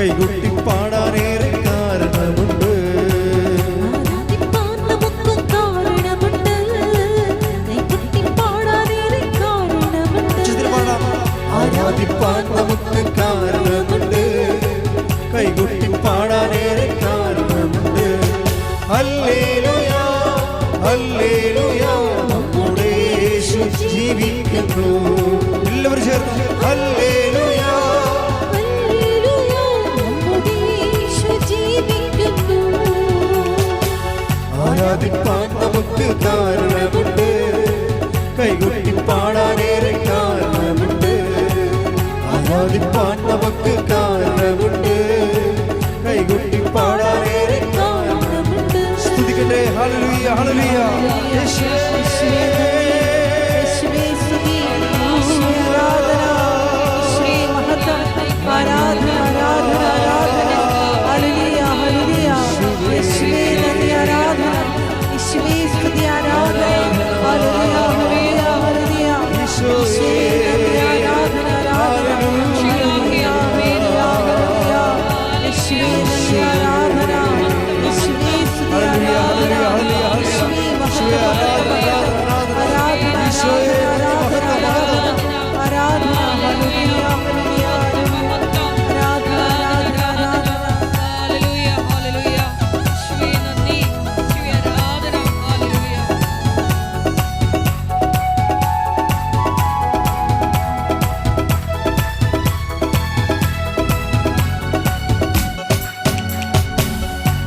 കൈകൊട്ടി പാടാനേറെ കാരണമുണ്ട്. ആരാധിപ്പാൻ നമുക്ക് കാരണമുണ്ട്, കൈകൊട്ടി പാടാനേറെ കാരണമുണ്ട്. ഹല്ലേലൂയ ഹല്ലേലൂയ, നമ്മുടെ യേശു ജീവിക്കുന്നു. എല്ലാവരും ചേർന്ന് ഹല്ലേലൂയ ഹല്ലേലൂയ, നമ്മുടെ യേശു ജീവിക്കുന്നു. ആരാധിപ്പാൻ നമുക്ക് കാരണമുണ്ട്, കൈകൊട്ടി പാടാനേറെ കാരണമുണ്ട്. ആരാധിപ്പാൻ നമുക്ക് കാരണമുണ്ട്, കൈകൊട്ടി പാടാനേറെ കാരണമുണ്ട്. സ്തുതിക്കട്ടെ. ഹല്ലേലൂയ ഹല്ലേലൂയ, യേശുവേ സ്തുതി, ആരാധന, മഹത്വം, ആരാധന ആരാധന ആരാധന. ഹല്ലേലൂയ ഹല്ലേലൂയ, യേശുവേ നന്ദി, ആരാധന, യേശുവേ സ്തുതി, ആരാധന. ഹല്ലേലൂയ ഹല്ലേലൂയ ഹല്ലേലൂയ, യേശുവേ നന്ദി, ആരാധന ആരാധന. ഹല്ലേലൂയ ഹല്ലേലൂയ ഹല്ലേലൂയ, യേശുവേ നന്ദി, ആരാധന, യേശുവേ സ്തുതി, ആരാധന, യേശുവേ മഹത്വം, ആരാധന ആരാധന ആരാധന. ഹല്ലേലൂയ ഹല്ലേലൂയ, ആരാധന ആരാധന ആരാധന. ഹല്ലേലൂയ ഹല്ലേലൂയ, യേശുവേ നന്ദി, യേശുവേ ആരാധന. ഹല്ലേലൂയ.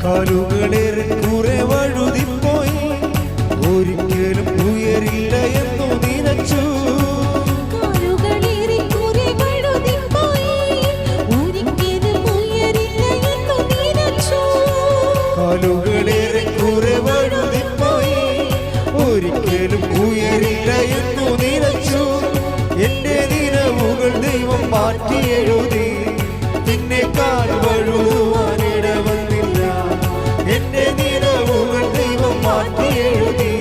കാലുകളേറെ കുറെ വഴുതിപ്പോയി, ഒരിക്കലും ഉയരില്ല എന്നു നിനച്ചു. കാലുകളേറെ കുറെ വഴുതിപ്പോയി, ഒരിക്കലും ഉയരില്ല എന്നു നിനച്ചു. കാലുകളേറെ കുറെ വഴുതിപ്പോയി, ഒരിക്കലും ഉയരില്ല എന്നു നിനച്ചു. എന്റെ ദിനവുകൾ ദൈവം മാറ്റി എഴുതി, നിന്നെക്കാൾ വഴുതുവാനിട വന്നില്ല. എന്റെ ദിനവുകൾ ദൈവം മാറ്റി എഴുതി,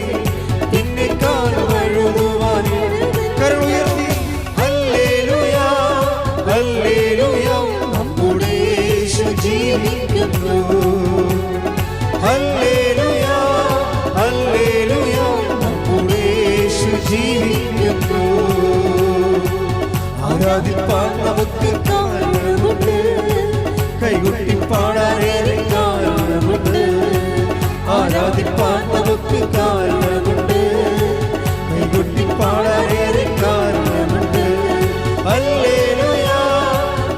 നിന്നെക്കാൾ വഴുതുവാനിട. കരം ഉയർത്തി ഹല്ലേലൂയ ഹല്ലേലൂയ, നമ്മുടെ യേശു ജീവിക്കുന്നു. ഹല്ലേലൂയ ഹല്ലേലൂയ, നമ്മുടെ യേശു ജീവിക്കുന്നു. ആരാധിപ്പാൻ നമുക്ക് കാരണമുണ്ട്, കൈകൊട്ടി പാടാനേറെ കാരണമുണ്ട്. ആരാധിപ്പാൻ നമുക്ക് കാരണമുണ്ട്, കൈകൊട്ടി പാടാനേറെ കാരണമുണ്ട്. ഹല്ലേലൂയ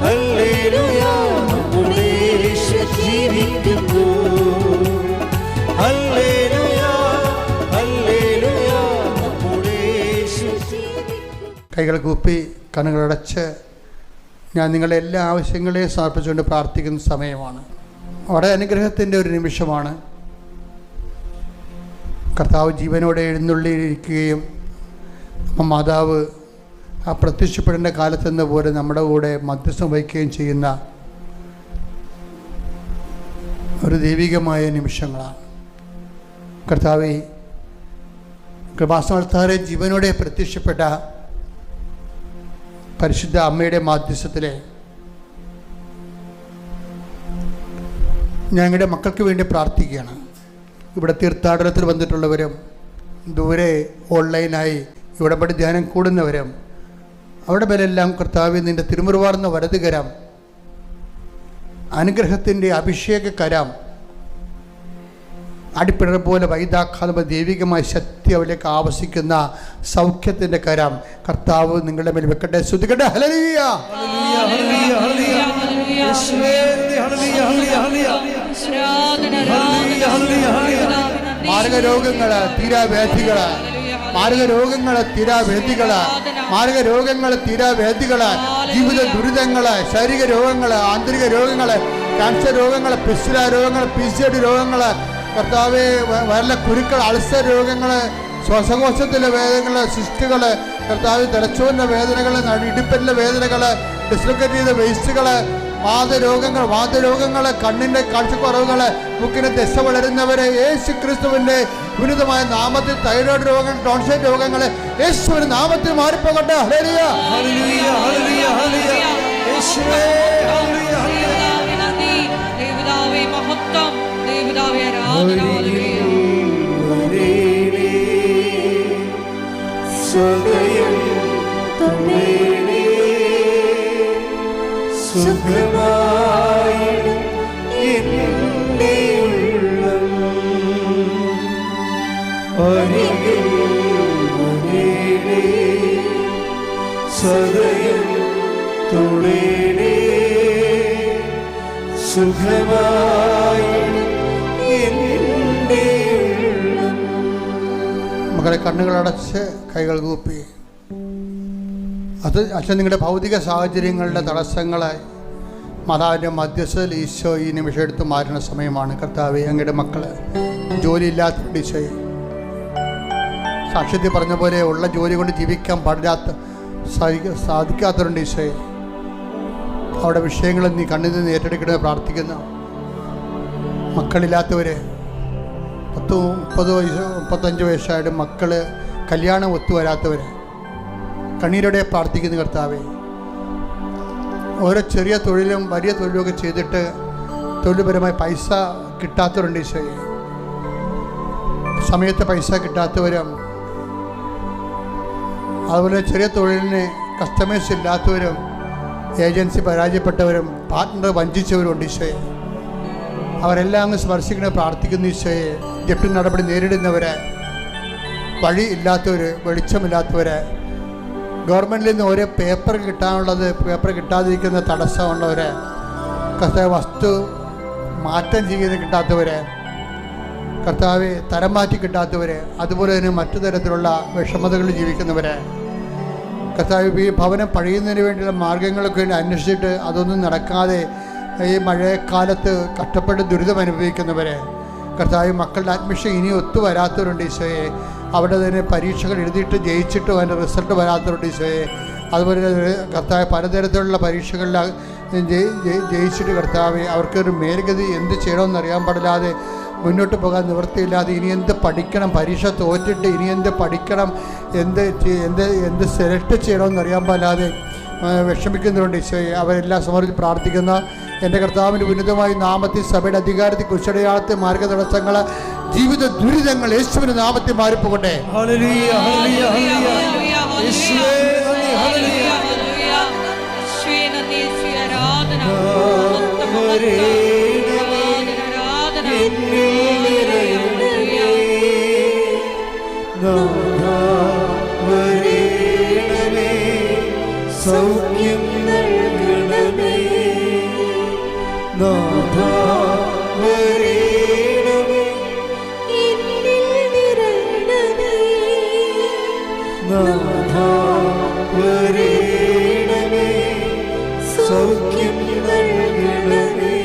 ഹല്ലേലൂയ, നമ്മുടെ യേശു ജീവിക്കുന്നു. ഹല്ലേലൂയ ഹല്ലേലൂയ, നമ്മുടെ യേശു ജീവിക്കുന്നു. കൈകൾ കൂപ്പി കണ്ണുകളടച്ച് ഞാൻ നിങ്ങളുടെ എല്ലാ ആവശ്യങ്ങളെയും സമർപ്പിച്ചുകൊണ്ട് പ്രാർത്ഥിക്കുന്ന സമയമാണ്. വളരെ അനുഗ്രഹത്തിൻ്റെ ഒരു നിമിഷമാണ്. കർത്താവ് ജീവനോടെ എഴുന്നള്ളിയിരിക്കുകയും മാതാവ് ആ പ്രത്യക്ഷപ്പെടേണ്ട കാലത്തെന്ന പോലെ നമ്മുടെ കൂടെ മധ്യസ്ഥം വഹിക്കുകയും ചെയ്യുന്ന ഒരു ദൈവികമായ നിമിഷങ്ങളാണ്. കർത്താവേ, കൃപാസനത്താറെ ജീവനോടെ പ്രത്യക്ഷപ്പെട്ട പരിശുദ്ധ അമ്മയുടെ മാധ്യസ്ഥത്തിലെ ഞങ്ങളുടെ മക്കൾക്ക് വേണ്ടി പ്രാർത്ഥിക്കുകയാണ്. ഇവിടെ തീർത്ഥാടനത്തിൽ വന്നിട്ടുള്ളവരും ദൂരെ ഓൺലൈനായി ഇവിടെ പടി ധ്യാനം കൂടുന്നവരും അവിടെ മേലെല്ലാം കർത്താവേ, നിൻ്റെ തിരുമുറുവാർന്ന വലതുകരം, അനുഗ്രഹത്തിൻ്റെ അഭിഷേക കരം, അടിപ്പിണർ പോലെ വൈദാഘാതം ദൈവികമായ ശക്തി അവരിലേക്ക് ആവസിക്കുന്ന സൗഖ്യത്തിൻ്റെ കരം കർത്താവ് നിങ്ങളുടെ മേൽ വെക്കട്ടെ. സ്തുതിക്കട്ടെ. ഹല്ലേലൂയ ഹല്ലേലൂയ ഹല്ലേലൂയ, യേശുവേ ഹല്ലേലൂയ ഹല്ലേലൂയ, ഹല്ലേലൂയ ഹല്ലേലൂയ. മാരകരോഗങ്ങൾ, തീരാവേദികൾ, മാരകരോഗങ്ങൾ, തീരാവേദികൾ, മാരകരോഗങ്ങൾ, തീരാവേദികൾ, ജീവിത ദുരിതങ്ങൾ, ശാരീരിക രോഗങ്ങൾ, ആന്തരിക രോഗങ്ങൾ, ക്യാൻസർ രോഗങ്ങൾ, പിസ്റ്റുല രോഗങ്ങൾ, PCOD രോഗങ്ങൾ, കർത്താവെ, വയറിലെ കുരുക്കൾ, അൾസർ രോഗങ്ങൾ, ശ്വാസകോശത്തിലെ വേദനകൾ, സിസ്റ്റുകൾ, കർത്താവ്, തലച്ചോറിൻ്റെ വേദനകൾ, ഇടുപ്പിൻ്റെ വേദനകൾ, ഡിസ്ലൊക്കേറ്റ് ചെയ്ത വേസ്റ്റുകൾ, വാതരോഗങ്ങൾ, കണ്ണിൻ്റെ കാഴ്ചക്കുറവുകൾ, മുക്കിന് ദശ വളരുന്നവരെ യേശു ക്രിസ്തുവിൻ്റെ ഉന്നതമായ നാമത്തിൽ, തൈറോയ്ഡ് രോഗങ്ങൾ, ടോൺസൈറ്റ് രോഗങ്ങൾ യേശുവിന്റെ നാമത്തിൽ മാറിപ്പോകട്ടെ. ഹല്ലേലൂയ ഹല്ലേലൂയ ഹല്ലേലൂയ ഹല്ലേലൂയ, യേശുവേ ഹല്ലേലൂയ ഹല്ലേലൂയ. മഹത്വം ദൈവപിതാവേ ആരാധന ഹല്ലേലൂയ വരേണേ സദയം തുണേണേ സുഖമായി എന്റെ ഉള്ളം അരികിൽ വരേണേ സദയം തുണേണേ സുഖമായി എന്റെ ഉള്ളം. മക്കളെ കണ്ണുകളടച്ച് കൈകൾ കൂപ്പി. അത് അച്ഛൻ നിങ്ങളുടെ ഭൗതിക സാഹചര്യങ്ങളുടെ തടസ്സങ്ങളായി മാതാവിൻ്റെ മധ്യസ്ഥയിൽ ഈശോ ഈ നിമിഷം എടുത്ത് മാറ്റുന്ന സമയമാണ്. കർത്താവേ, അങ്ങയുടെ മക്കൾ ജോലിയില്ലാത്ത ഈശോയെ, സാക്ഷ്യത്തിൽ പറഞ്ഞ പോലെ ഉള്ള ജോലി കൊണ്ട് ജീവിക്കാൻ സാധിക്കാത്തവരുണ്ട് ഈശോയെ. അവിടെ വിഷയങ്ങൾ നീ കണ്ണിൽ നിന്ന് ഏറ്റെടുക്കണമെന്ന് പ്രാർത്ഥിക്കുന്നു. മക്കളില്ലാത്തവരെ 30-35 വയസ്സായിട്ട് മക്കൾ കല്യാണം ഒത്തുവരാത്തവർ കണ്ണീരോടെ പ്രാർത്ഥിക്കുന്ന കർത്താവേ, ഓരോ ചെറിയ തൊഴിലും വലിയ തൊഴിലുമൊക്കെ ചെയ്തിട്ട് തൊഴിൽപരമായി പൈസ കിട്ടാത്തവരുണ്ട് ഈശോയെ. സമയത്ത് പൈസ കിട്ടാത്തവരും, അതുപോലെ ചെറിയ തൊഴിലിന് കസ്റ്റമേഴ്സ് ഇല്ലാത്തവരും, ഏജൻസി പരാജയപ്പെട്ടവരും, പാർട്ട്ണർ വഞ്ചിച്ചവരും ഈശോയെ. അവരെല്ലാം അങ്ങ് സ്പർശിക്കണേ പ്രാർത്ഥിക്കുന്ന ഈശോയെ. ജപ്തി നടപടി നേരിടുന്നവരെ, വഴി ഇല്ലാത്തവർ, വെളിച്ചമില്ലാത്തവരെ, ഗവൺമെൻറ്റിൽ നിന്ന് ഓരോ പേപ്പർ കിട്ടാനുള്ളത് പേപ്പർ കിട്ടാതിരിക്കുന്ന തടസ്സമുള്ളവരെ, വസ്തു മാറ്റം ചെയ്യുന്ന കിട്ടാത്തവരെ, കർത്താവെ തരം മാറ്റി കിട്ടാത്തവരെ, അതുപോലെ തന്നെ മറ്റു തരത്തിലുള്ള വിഷമതകളിൽ ജീവിക്കുന്നവരെ, കർത്താവ് ഈ ഭവനം പണിയുന്നതിന് വേണ്ടിയുള്ള മാർഗങ്ങളൊക്കെ വേണ്ടി അന്വേഷിച്ചിട്ട് അതൊന്നും നടക്കാതെ ഈ മഴക്കാലത്ത് കഷ്ടപ്പെട്ട് ദുരിതം അനുഭവിക്കുന്നവരെ, കർത്താവ് മക്കളുടെ അഡ്മിഷൻ ഇനി ഒത്തുവരാത്തവരുണ്ട് ഈശോയെ. അവിടെ തന്നെ പരീക്ഷകൾ എഴുതിയിട്ട് ജയിച്ചിട്ടും അതിൻ്റെ റിസൾട്ട് വരാത്തവരുണ്ട് ഈശോയെ. അതുപോലെ കർത്താവ് പലതരത്തിലുള്ള പരീക്ഷകളിൽ ജയിച്ചിട്ട് കർത്താവ് അവർക്കൊരു മേൽഗതി എന്ത് ചെയ്യണമെന്ന് അറിയാൻ പാടില്ലാതെ മുന്നോട്ട് പോകാൻ നിവൃത്തിയില്ലാതെ ഇനി എന്ത് പഠിക്കണം, പരീക്ഷ തോറ്റിട്ട് ഇനി എന്ത് പഠിക്കണം, എന്ത് സെലക്ട് ചെയ്യണമെന്ന് അറിയാൻ പാടില്ലാതെ വിഷമിക്കുന്നവരുണ്ട് ഈശോയെ. അവരെല്ലാം സമർപ്പിച്ച് പ്രാർത്ഥിക്കുന്ന എൻ്റെ കർത്താവിൻ്റെ ഉന്നതമായ നാമത്തിൽ സഭയുടെ അധികാരത്തിൽ കുശടയാളത്തെ മാർഗതടസ്സങ്ങൾ ജീവിത ദുരിതങ്ങൾ യേശുവിൻ്റെ നാമത്തിൽ മാറിപ്പോകട്ടെ. ഹല്ലേലൂയ ഹല്ലേലൂയ ഹല്ലേലൂയ യേശുവേ നന്ദി. ഹല്ലേലൂയ യേശുവേ നന്ദി. യേശുവേ ആരാധന സൗഖ്യം നൽകണമേ നാഥ വരേണമേ എന്നിൽ നിറയണമേ നാഥ വരേണമേ സൗഖ്യം നൽകണമേ.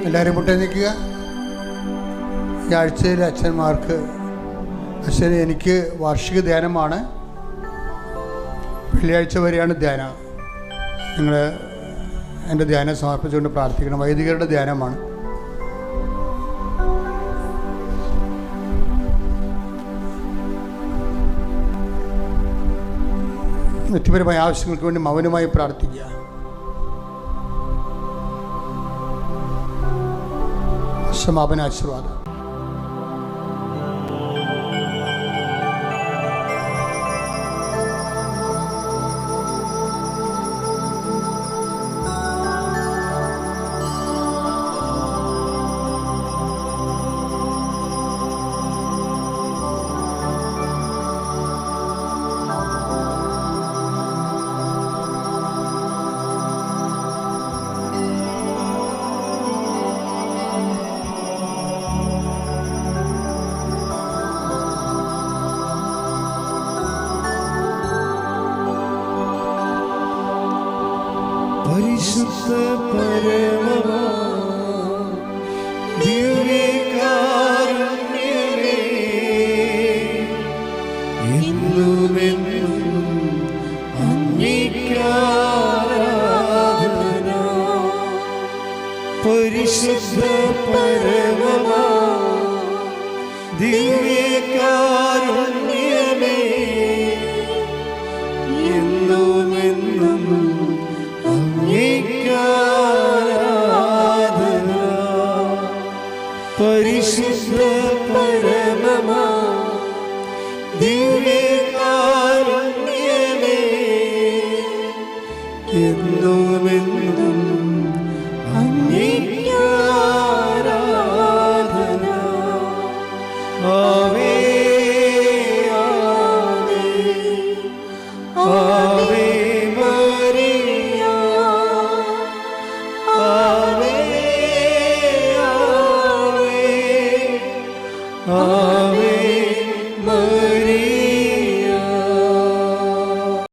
എല്ലാവരും മുട്ടേ നിൽക്കുക. ഈ ആഴ്ചയിലെ അച്ഛന്മാർക്ക്, അച്ഛന് എനിക്ക് വാർഷിക ധ്യാനമാണ്. വെള്ളിയാഴ്ച വരെയാണ് ധ്യാനം. നിങ്ങൾ എൻ്റെ ധ്യാനം സമർപ്പിച്ചുകൊണ്ട് പ്രാർത്ഥിക്കണം. വൈദികരുടെ ധ്യാനമാണ്. വ്യക്തിപരമായ ആവശ്യങ്ങൾക്ക് വേണ്ടി മൗനമായി പ്രാർത്ഥിക്കുക. സമാപന ആശീർവാദം. പരിശുദ്ധ പരമമാ ദിവ്യകാരുണ്യമേ എന്നുമെന്നും അങ്ങേക്കാരാധന. പരിശുദ്ധ പരമമാ ദിവ്യകാരുണ്യമേ എന്നുമെന്നും അങ്ങേക്കാരാധന. ആവേ മരിയ ആവേ ആവേ ആവേ മരിയ